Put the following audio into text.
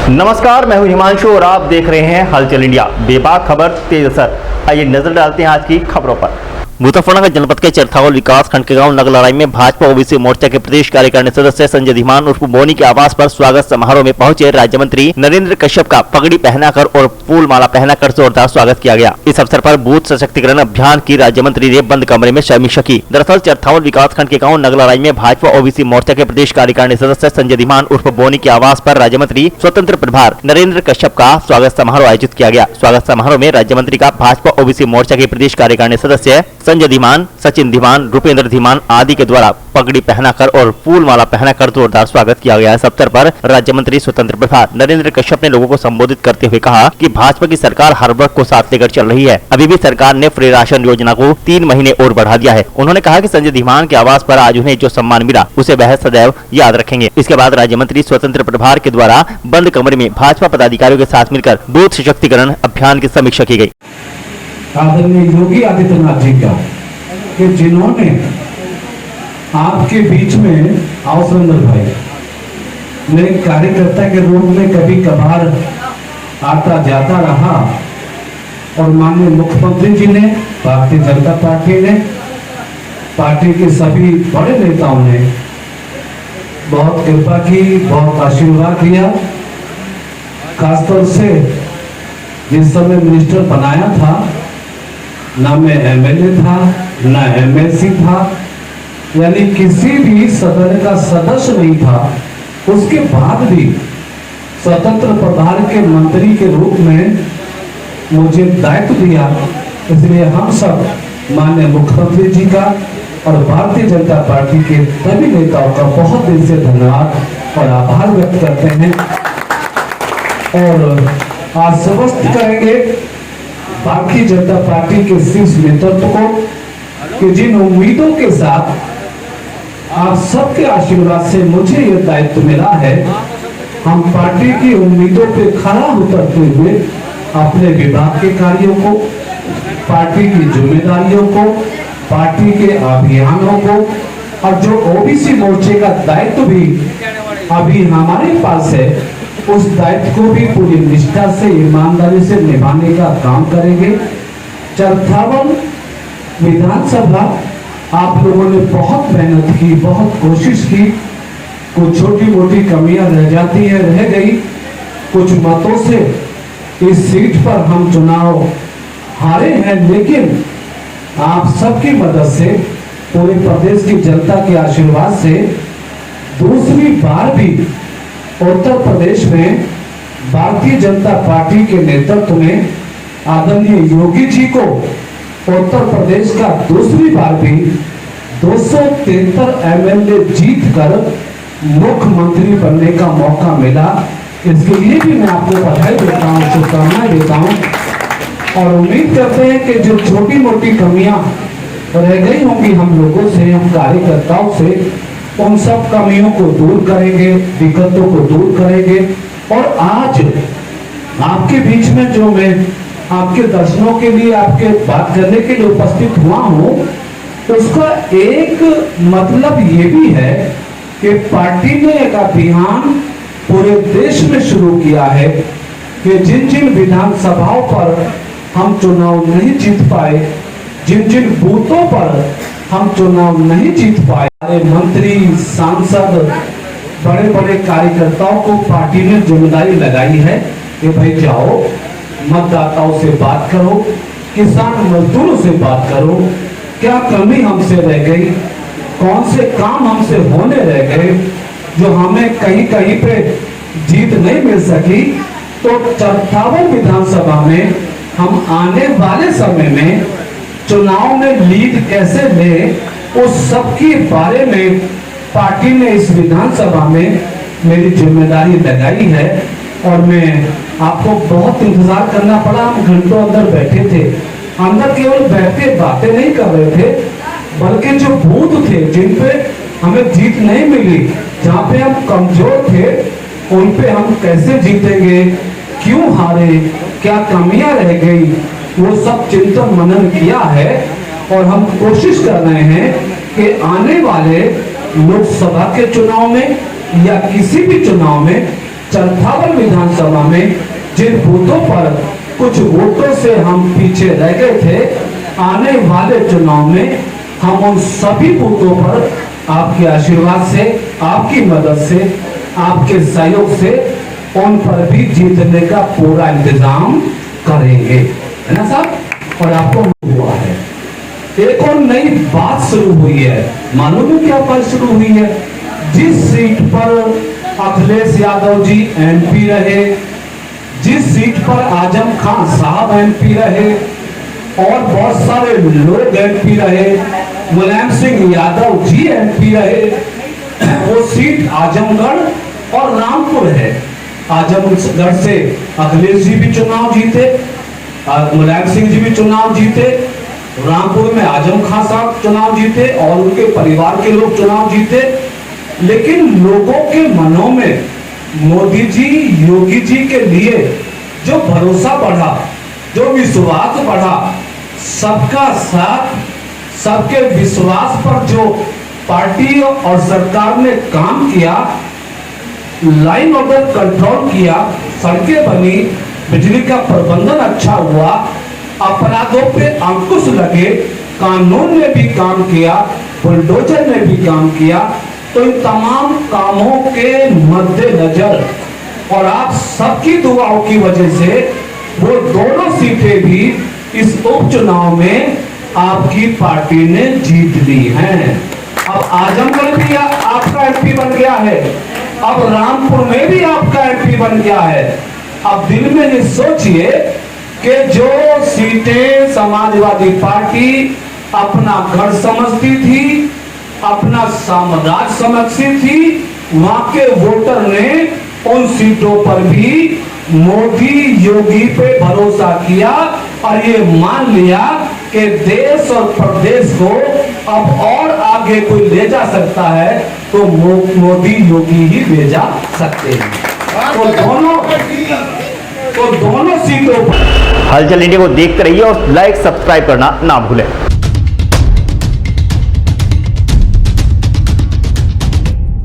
नमस्कार, मैं हूं हिमांशु और आप देख रहे हैं हलचल इंडिया। बेबाक खबर तेज असर। आइए नजर डालते हैं आज की खबरों पर। मुजफ्फरनगर जनपद के चरथावल विकास खंड के गांव नगलड़ाई में भाजपा ओबीसी मोर्चा के प्रदेश कार्यकारिणी सदस्य संजय धीमान उर्फ बोनी के आवास पर स्वागत समारोह में पहुंचे राज्य मंत्री नरेंद्र कश्यप का पगड़ी पहनाकर और फूल माला पहनाकर जोरदार स्वागत किया गया। इस अवसर पर बूथ सशक्तिकरण अभियान की राज्य मंत्री ने बंद कमरे में समीक्षा की। दरअसल चरथावल विकास खंड के गाँव नगलड़ाई में भाजपा ओबीसी मोर्चा के प्रदेश कार्यकारिणी सदस्य संजय धीमान उर्फ बोनी के आवास पर राज्य मंत्री स्वतंत्र प्रभार नरेंद्र कश्यप का स्वागत समारोह आयोजित किया गया। स्वागत समारोह में राज्य मंत्री का भाजपा ओबीसी मोर्चा के प्रदेश कार्यकारिणी सदस्य संजय धीमान, सचिन धीमान, रुपेंद्र धीमान आदि के द्वारा पगड़ी पहनाकर और फूल माला पहनाकर जोरदार स्वागत किया गया। इस अवसर पर राज्य मंत्री स्वतंत्र प्रभार नरेंद्र कश्यप ने लोगों को संबोधित करते हुए कहा कि भाजपा की सरकार हर वर्ग को साथ लेकर चल रही है। अभी भी सरकार ने फ्री राशन योजना को 3 महीने और बढ़ा दिया है। उन्होंने कहा कि संजय धीमान के आवास पर आज उन्हें जो सम्मान मिला उसे वह सदैव याद रखेंगे। इसके बाद राज्य मंत्री स्वतंत्र प्रभार के द्वारा बंद कमरे में भाजपा पदाधिकारियों के साथ मिलकर बूथ सशक्तिकरण अभियान की समीक्षा की गयी। आदरणीय योगी आदित्यनाथ जी का कि जिन्होंने आपके बीच में सुरेंद्र भाई मैं कार्यकर्ता के रूप में कभी कभार आता जाता रहा और माननीय मुख्यमंत्री जी ने, भारतीय जनता पार्टी ने, पार्टी के सभी बड़े नेताओं ने बहुत कृपा की, बहुत आशीर्वाद दिया। खासतौर से जिस समय मिनिस्टर बनाया था ना मैं एमएलए था ना एमएलसी था, यानी किसी भी सदन का सदस्य नहीं था। उसके बाद भी स्वतंत्र प्रभार के मंत्री के रूप में मुझे दायित्व दिया। इसलिए हम सब माननीय मुख्यमंत्री जी का और भारतीय जनता पार्टी के सभी नेताओं का बहुत दिल से धन्यवाद और आभार व्यक्त करते हैं और आश्वस्त करेंगे भारतीय जनता पार्टी के शीर्ष नेतृत्व को कि जिन उम्मीदों के साथ आप सबके आशीर्वाद से मुझे यह दायित्व मिला है, हम पार्टी की उम्मीदों पे खरा उतरते हुए अपने विभाग के कार्यों को, पार्टी की जिम्मेदारियों को, पार्टी के अभियानों को और जो ओबीसी मोर्चे का दायित्व भी अभी हमारे पास है, उस दायित्व को भी पूरी निष्ठा से, ईमानदारी से निभाने का काम करेंगे। चरथावल विधानसभा आप लोगों ने बहुत मेहनत की, बहुत कोशिश की। कुछ छोटी मोटी कमियां रह जाती है, रह गई। कुछ मतों से इस सीट पर हम चुनाव हारे हैं, लेकिन आप सबकी मदद से, पूरे प्रदेश की जनता के आशीर्वाद से दूसरी बार भी उत्तर प्रदेश में भारतीय जनता पार्टी के नेतृत्व में आदरणीय योगी जी को उत्तर प्रदेश का दूसरी बार भी 273 एमएलए जीत कर मुख्यमंत्री बनने का मौका मिला। इसके लिए भी मैं आपको बधाई देता हूँ, शुभकामनाएं देता हूँ और उम्मीद करते हैं कि जो छोटी मोटी कमियां रह गई होंगी हम लोगों से, हम कार्यकर्ताओं से, उन सब कमियों को दूर करेंगे, दिक्कतों को दूर करेंगे। और आज आपके बीच में जो मैं आपके दर्शनों के लिए, आपके बात करने के लिए उपस्थित हुआ हूं, उसका एक मतलब ये भी है कि पार्टी ने एक अभियान पूरे देश में शुरू किया है कि जिन जिन विधानसभाओं पर हम चुनाव नहीं जीत पाए, जिन जिन बूथों पर हम चुनाव नहीं जीत पाए, मंत्री, सांसद, बड़े बड़े कार्यकर्ताओं को पार्टी ने जिम्मेदारी लगाई है कि भाई जाओ, मतदाताओं से बात करो, किसान मजदूरों से बात करो, क्या कमी हमसे रह गई, कौन से काम हमसे होने रह गए जो हमें कहीं कहीं पे जीत नहीं मिल सकी। तो चरथावल विधानसभा में हम आने वाले समय में चुनाव में लीड कैसे ले, उस सब के बारे में पार्टी ने इस विधानसभा में मेरी जिम्मेदारी लगाई है और मैं आपको बहुत इंतजार करना पड़ा। हम घंटों अंदर बैठे थे, अंदर केवल बैठे बातें नहीं कर रहे थे, बल्कि जो बूथ थे जिन पे हमें जीत नहीं मिली, जहाँ पे हम कमजोर थे, उन पे हम कैसे जीतेंगे, क्यों हारे, क्या कमियां रह गई, वो सब चिंतन मनन किया है और हम कोशिश कर रहे हैं कि आने वाले लोकसभा के चुनाव में या किसी भी चुनाव में चरथावल विधानसभा में जिन बूथों पर कुछ वोटों से हम पीछे रह गए थे, आने वाले चुनाव में हम उन सभी बूथों पर आपके आशीर्वाद से, आपकी मदद से, आपके सहयोग से उन पर भी जीतने का पूरा इंतजाम करेंगे, है ना साहब। और आपको हुआ है, एक और नई बात शुरू हुई है। मालूम है क्या बात शुरू हुई है? जिस सीट पर अखिलेश यादव जी एमपी रहे, जिस सीट पर आजम खान साहब एमपी रहे और बहुत सारे लोग एमपी रहे, मुलायम सिंह यादव जी एमपी रहे, वो सीट आजमगढ़ और रामपुर है। आजमगढ़ से अखिलेश जी भी चुनाव जीते, मुलायम सिंह जी भी चुनाव जीते, रामपुर में आजम खान साहब चुनाव जीते और उनके परिवार के लोग चुनाव जीते। लेकिन लोगों के मनों में मोदी जी, योगी जी के लिए जो भरोसा बढ़ा, जो विश्वास बढ़ा, सबका साथ, सबके विश्वास पर जो पार्टी और सरकार ने काम किया, लाइन ऑर्डर कंट्रोल किया, सड़कें बनी, बिजली का प्रबंधन अच्छा हुआ, अपराधों पे अंकुश लगे, कानून ने भी काम किया, बुलडोजर ने भी काम किया। तो इन तमाम कामों के मद्देनजर और आप सबकी दुआओं की वजह से वो दोनों सीटें भी इस उपचुनाव में आपकी पार्टी ने जीत ली हैं। अब आजमगढ़ भी आपका एमपी बन गया है, अब रामपुर में भी आपका एमपी बन गया है। अब दिल में ये सोचिए कि जो सीटें समाजवादी पार्टी अपना गढ़ समझती थी, अपना साम्राज्य समझती थी, वहां के वोटर ने उन सीटों पर भी मोदी योगी पे भरोसा किया और ये मान लिया कि देश और प्रदेश को अब और आगे कोई ले जा सकता है तो मोदी योगी ही ले जा सकते हैं। तो दोनों सीटों पर हलचल इंडिया को देखते रहिए और लाइक सब्सक्राइब करना ना भूलें।